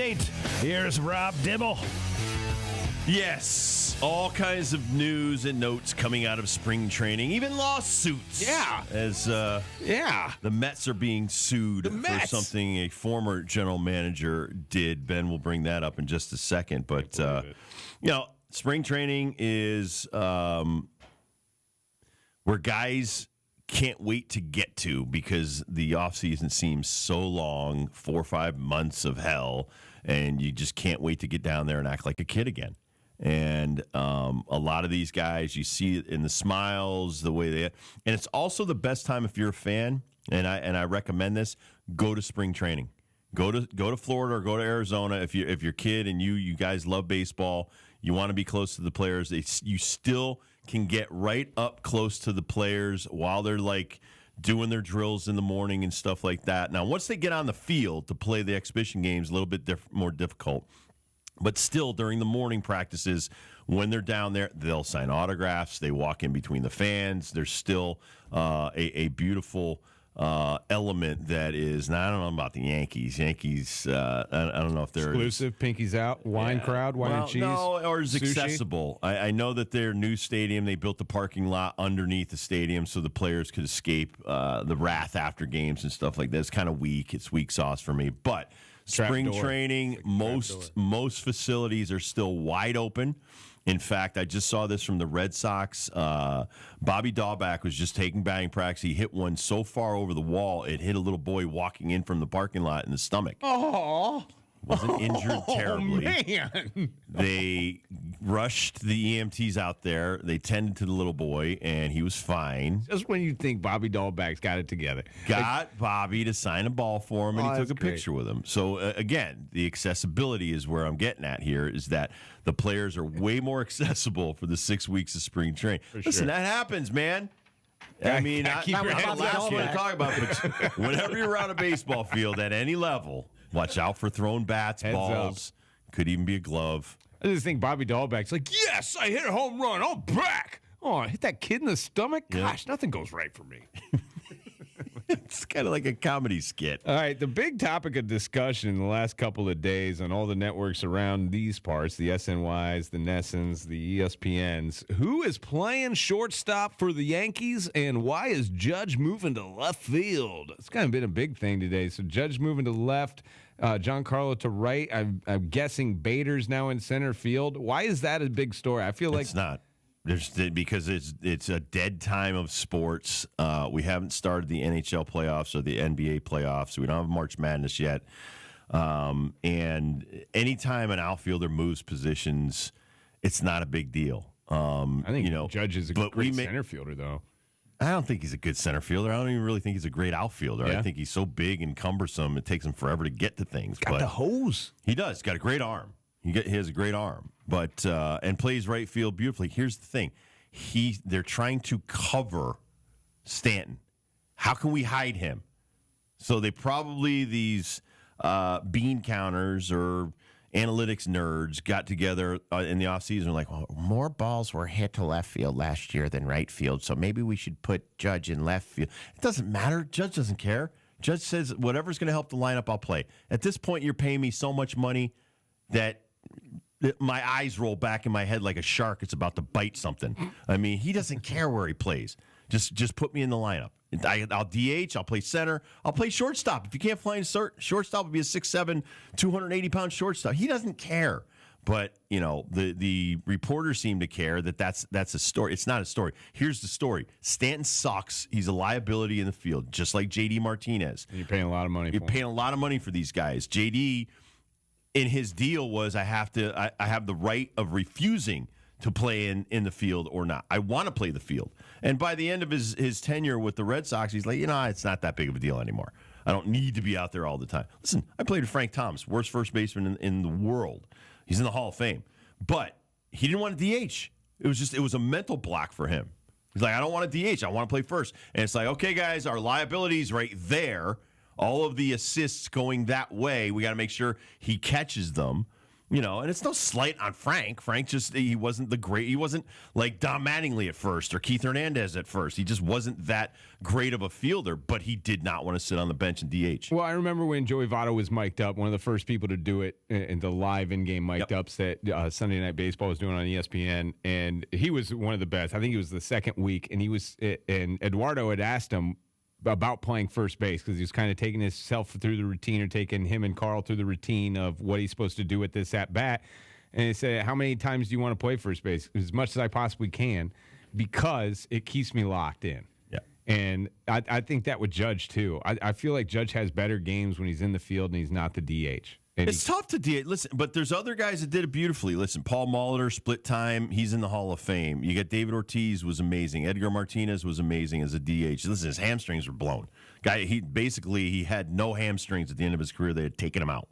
right, here's Rob Dibble. Yes, all kinds of news and notes coming out of spring training, even lawsuits. Yeah. As the Mets are being sued for something a former general manager did. Ben will bring that up in just a second. But, spring training is where guys can't wait to get to because the offseason seems so long, 4 or 5 months of hell, and you just can't wait to get down there and act like a kid again. And a lot of these guys, you see it in the smiles, the way they, and it's also the best time if you're a fan. And I recommend this: go to spring training, go to Florida or go to Arizona if you're a kid and you guys love baseball, you want to be close to the players. You still can get right up close to the players while they're like doing their drills in the morning and stuff like that. Now, once they get on the field to play the exhibition games, a little bit more difficult. But still, during the morning practices, when they're down there, they'll sign autographs. They walk in between the fans. There's still a beautiful element that is. Now, I don't know about the Yankees. I don't know if they're exclusive. Pinkies out, wine crowd, wine and cheese. No, or is sushi. accessible. I know that their new stadium, they built the parking lot underneath the stadium so the players could escape the wrath after games and stuff like that. It's kind of weak. It's weak sauce for me, but. Spring training, most facilities are still wide open. In fact, I just saw this from the Red Sox. Bobby Dahlback was just taking batting practice. He hit one so far over the wall, it hit a little boy walking in from the parking lot in the stomach. Oh, wasn't injured terribly. Man. They rushed the EMTs out there. They tended to the little boy, and he was fine. Just when you think Bobby Dahlback's got it together. Got Bobby to sign a ball for him, and he took a great. picture with him. So, again, the accessibility is where I'm getting at here, is that the players are way more accessible for the 6 weeks of spring training. Listen, that happens, man. I mean, keep your I'm heads not the last up. one to talk about it, but whenever you're around a baseball field at any level, watch out for thrown bats, Heads balls. Could even be a glove. I just think Bobby Dahlback's like, yes, I hit a home run. I'm back. Oh, I hit that kid in the stomach? Gosh, nothing goes right for me. It's kind of like a comedy skit. All right, the big topic of discussion in the last couple of days on all the networks around these parts, the SNYs, the Nessens, the ESPNs, who is playing shortstop for the Yankees and why is Judge moving to left field? It's kind of been a big thing today. So Judge moving to left, Giancarlo to right. I'm guessing Bader's now in center field. Why is that a big story? I feel like it's not. Because it's a dead time of sports. We haven't started the NHL playoffs or the NBA playoffs. We don't have March Madness yet. And anytime an outfielder moves positions, it's not a big deal. I think Judge is a great center fielder, though. I don't think he's a good center fielder. I don't even really think he's a great outfielder. Yeah. I think he's so big and cumbersome, it takes him forever to get to things. Got the hose. He does. He's got a great arm. He has a great arm, but and plays right field beautifully. Here's the thing: they're trying to cover Stanton. How can we hide him? So they probably these bean counters or analytics nerds got together in the offseason and like, well, more balls were hit to left field last year than right field, so maybe we should put Judge in left field. It doesn't matter. Judge doesn't care. Judge says whatever's going to help the lineup, I'll play. At this point, you're paying me so much money that my eyes roll back in my head like a shark. It's about to bite something. I mean, he doesn't care where he plays. Just put me in the lineup. I'll DH. I'll play center. I'll play shortstop. If you can't play shortstop, will be a 6'7", 280-pound shortstop. He doesn't care. But the reporters seem to care that's a story. It's not a story. Here's the story: Stanton sucks. He's a liability in the field, just like JD Martinez. And you're paying a lot of money. You're paying a lot of money for these guys. JD. In his deal was I have the right of refusing to play in the field or not. I want to play the field. And by the end of his tenure with the Red Sox, he's like, it's not that big of a deal anymore. I don't need to be out there all the time. Listen, I played with Frank Thomas, worst first baseman in the world. He's in the Hall of Fame. But he didn't want to DH. It was a mental block for him. He's like, I don't want to DH. I want to play first. And it's like, okay, guys, our liability's right there. All of the assists going that way, we got to make sure he catches them. And it's no slight on Frank. Frank he wasn't he wasn't like Don Mattingly at first or Keith Hernandez at first. He just wasn't that great of a fielder, but he did not want to sit on the bench and DH. Well, I remember when Joey Votto was mic'd up, one of the first people to do it in the live in-game mic'd ups that Sunday Night Baseball was doing on ESPN, and he was one of the best. I think he was the second week, and Eduardo had asked him about playing first base because he was kind of taking himself through the routine, or taking him and Carl through the routine of what he's supposed to do with this at bat. And he said, how many times do you want to play first base? As much as I possibly can, because it keeps me locked in. Yeah. And I think that with Judge too. I feel like Judge has better games when he's in the field and he's not the DH. It's tough to DH. Listen, but there's other guys that did it beautifully. Listen, Paul Molitor, split time. He's in the Hall of Fame. You got David Ortiz was amazing. Edgar Martinez was amazing as a DH. Listen, his hamstrings were blown. Guy, he had no hamstrings at the end of his career. They had taken him out.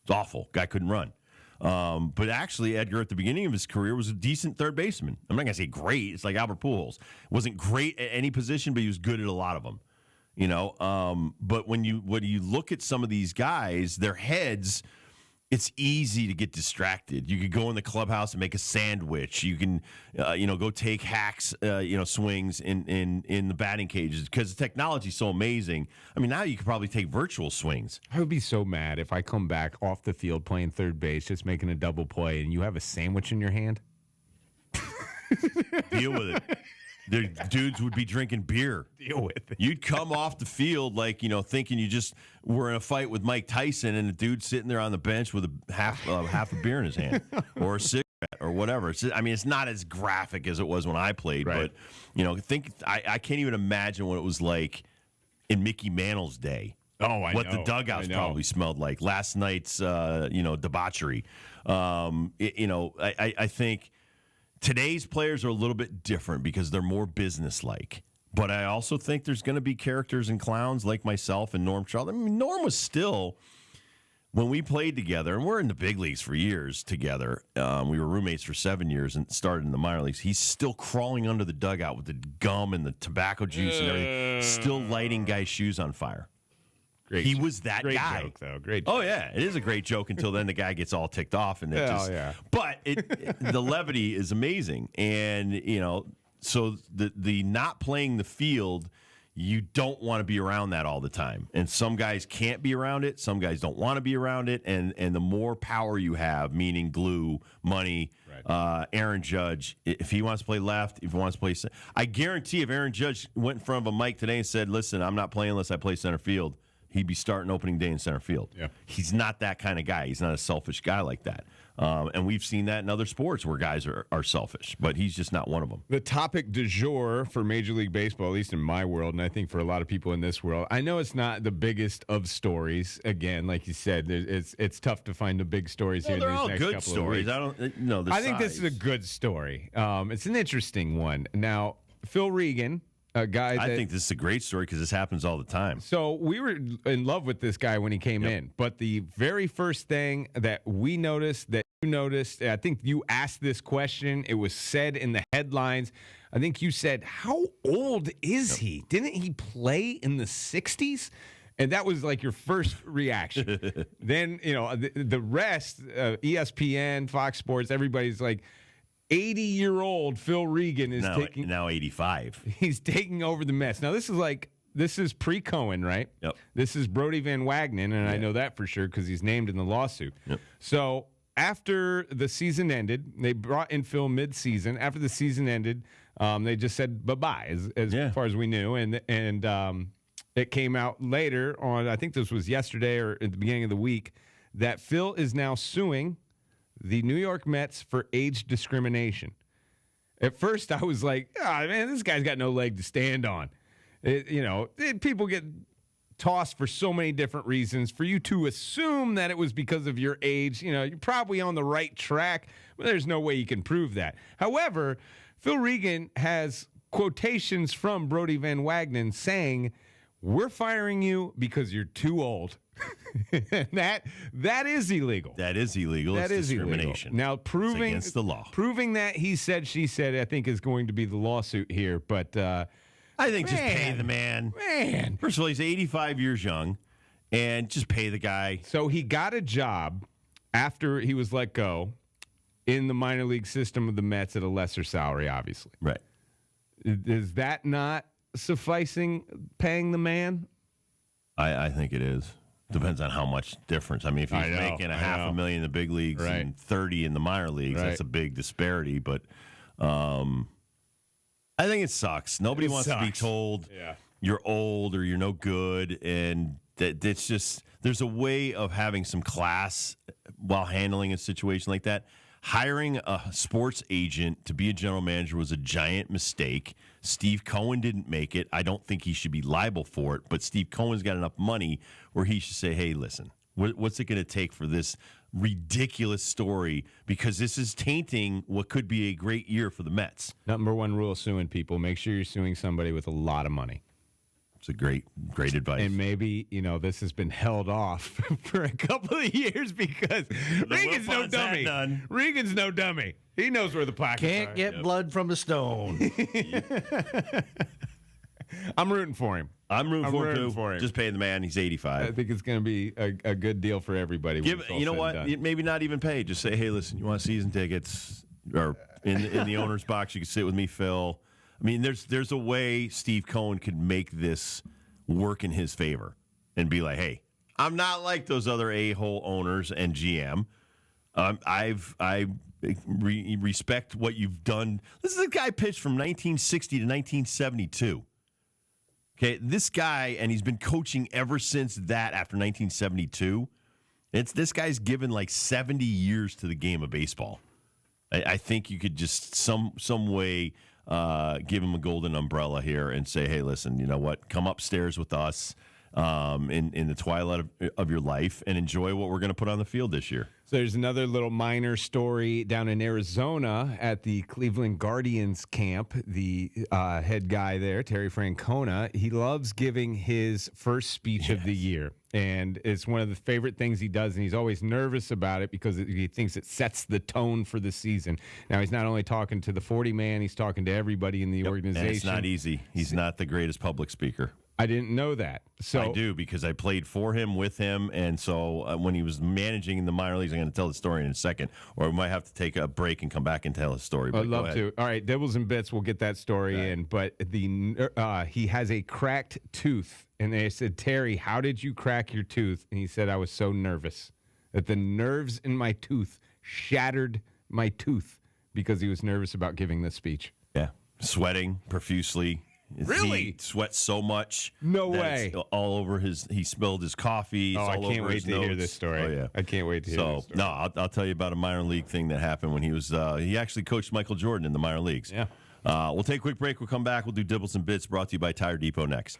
It's awful. Guy couldn't run. But actually, Edgar at the beginning of his career was a decent third baseman. I'm not going to say great. It's like Albert Pujols. Wasn't great at any position, but he was good at a lot of them. But when you look at some of these guys, their heads, it's easy to get distracted. You could go in the clubhouse and make a sandwich. You can, go take hacks, swings in the batting cages because the technology's so amazing. I mean, now you could probably take virtual swings. I would be so mad if I come back off the field playing third base, just making a double play, and you have a sandwich in your hand. Deal with it. The dudes would be drinking beer. Deal with it. You'd come off the field thinking you just were in a fight with Mike Tyson, and the dude sitting there on the bench with half a beer in his hand or a cigarette or whatever. It's not as graphic as it was when I played, right. But I can't even imagine what it was like in Mickey Mantle's day. What the dugouts probably smelled like. Last night's debauchery. I think today's players are a little bit different because they're more businesslike. But I also think there's going to be characters and clowns like myself and Norm Charles. I mean, Norm was still, when we played together, and we're in the big leagues for years together. We were roommates for 7 years and started in the minor leagues. He's still crawling under the dugout with the gum and the tobacco juice and everything, still lighting guys' shoes on fire. He was that great guy. Joke, though. Great joke. Oh, yeah. It is a great joke until then the guy gets all ticked off. And yeah. But the levity is amazing. And, so the not playing the field, you don't want to be around that all the time. And some guys can't be around it. Some guys don't want to be around it. And the more power you have, meaning glue, money, right. Aaron Judge, if he wants to play left, if he wants to play center. I guarantee if Aaron Judge went in front of a mic today and said, listen, I'm not playing unless I play center field, he'd be starting opening day in center field. Yeah. He's not that kind of guy. He's not a selfish guy like that. And we've seen that in other sports where guys are selfish, but he's just not one of them. The topic du jour for Major League Baseball, at least in my world, and I think for a lot of people in this world, I know it's not the biggest of stories. Again, like you said, it's tough to find the big stories here in these next couple of weeks. They're all good stories. I don't know. I think this is a good story. It's an interesting one. Now, Phil Regan, a guy that, I think this is a great story because this happens all the time. So we were in love with this guy when he came in, but the very first thing that we noticed, that you noticed, I think you asked this question, it was said in the headlines. I think you said, how old is he? Didn't he play in the 60s? And that was like your first reaction. Then, the rest, ESPN, Fox Sports, everybody's like, 80-year-old Phil Regan is now 85. He's taking over the mess. Now, this is pre-Cohen, right? Yep. This is Brody Van Wagenen, and I know that for sure because he's named in the lawsuit. Yep. So after the season ended, they brought in Phil mid-season. After the season ended, they just said bye-bye as far as we knew. And it came out later on, I think this was yesterday or at the beginning of the week, that Phil is now suing the New York Mets for age discrimination. At first, I was like, man, this guy's got no leg to stand on. People get tossed for so many different reasons. For you to assume that it was because of your age, you're probably on the right track, but there's no way you can prove that. However, Phil Regan has quotations from Brody Van Wagenen saying, we're firing you because you're too old. that is illegal. That is illegal. That it's is discrimination. Illegal. Now, proving it's against the law. Proving that he said, she said, I think is going to be the lawsuit here. But I think just pay the man. Man, first of all, he's 85 years young, and just pay the guy. So he got a job after he was let go in the minor league system of the Mets at a lesser salary, obviously. Right. Is that not sufficing paying the man? I think it is. Depends on how much difference. I mean, if he's making a half a million in the big leagues and 30 in the minor leagues, that's a big disparity. But I think it sucks. Nobody wants to be told you're old or you're no good. And it's just, there's a way of having some class while handling a situation like that. Hiring a sports agent to be a general manager was a giant mistake. Steve Cohen didn't make it. I don't think he should be liable for it, but Steve Cohen's got enough money where he should say, hey, listen, what's it going to take for this ridiculous story? Because this is tainting what could be a great year for the Mets. Number one rule suing people, make sure you're suing somebody with a lot of money. It's a great advice. And maybe, this has been held off for a couple of years because Regan's no dummy. Regan's no dummy. He knows where the pockets are. Can't get blood from a stone. I'm rooting for him. I'm rooting for him. Just pay the man. He's 85. I think it's going to be a good deal for everybody. You know what? Maybe not even pay. Just say, hey, listen, you want season tickets? Or in the owner's box, you can sit with me, Phil. I mean, there's a way Steve Cohen could make this work in his favor and be like, hey, I'm not like those other a-hole owners and GM. I respect what you've done. This is a guy pitched from 1960 to 1972. Okay, this guy, and he's been coaching ever since that after 1972. This guy's given like 70 years to the game of baseball. I think you could just some way give him a golden umbrella here and say, hey, listen, you know what? Come upstairs with us in the twilight of your life and enjoy what we're going to put on the field this year. So there's another little minor story down in Arizona at the Cleveland Guardians camp. The head guy there, Terry Francona, he loves giving his first speech of the year. And it's one of the favorite things he does, and he's always nervous about it because he thinks it sets the tone for the season. Now, he's not only talking to the 40-man, he's talking to everybody in the organization. And it's not easy. He's not the greatest public speaker. I didn't know that. So I do, because I played for him, with him, and so when he was managing in the minor leagues, I'm going to tell the story in a second, or we might have to take a break and come back and tell his story. I'd love to. All right, Dibbles and Bits, we'll get that story in. But he has a cracked tooth, and they said, Terry, how did you crack your tooth? And he said, I was so nervous that the nerves in my tooth shattered my tooth because he was nervous about giving this speech. Yeah, sweating profusely. Really? He sweats so much. No way. All over he spilled his coffee. I can't wait to hear this story. Oh, yeah. I can't wait to hear this story. No, I'll tell you about a minor league thing that happened when he was, he actually coached Michael Jordan in the minor leagues. Yeah. We'll take a quick break. We'll come back. We'll do Dibbles and Bits, brought to you by Tire Depot next.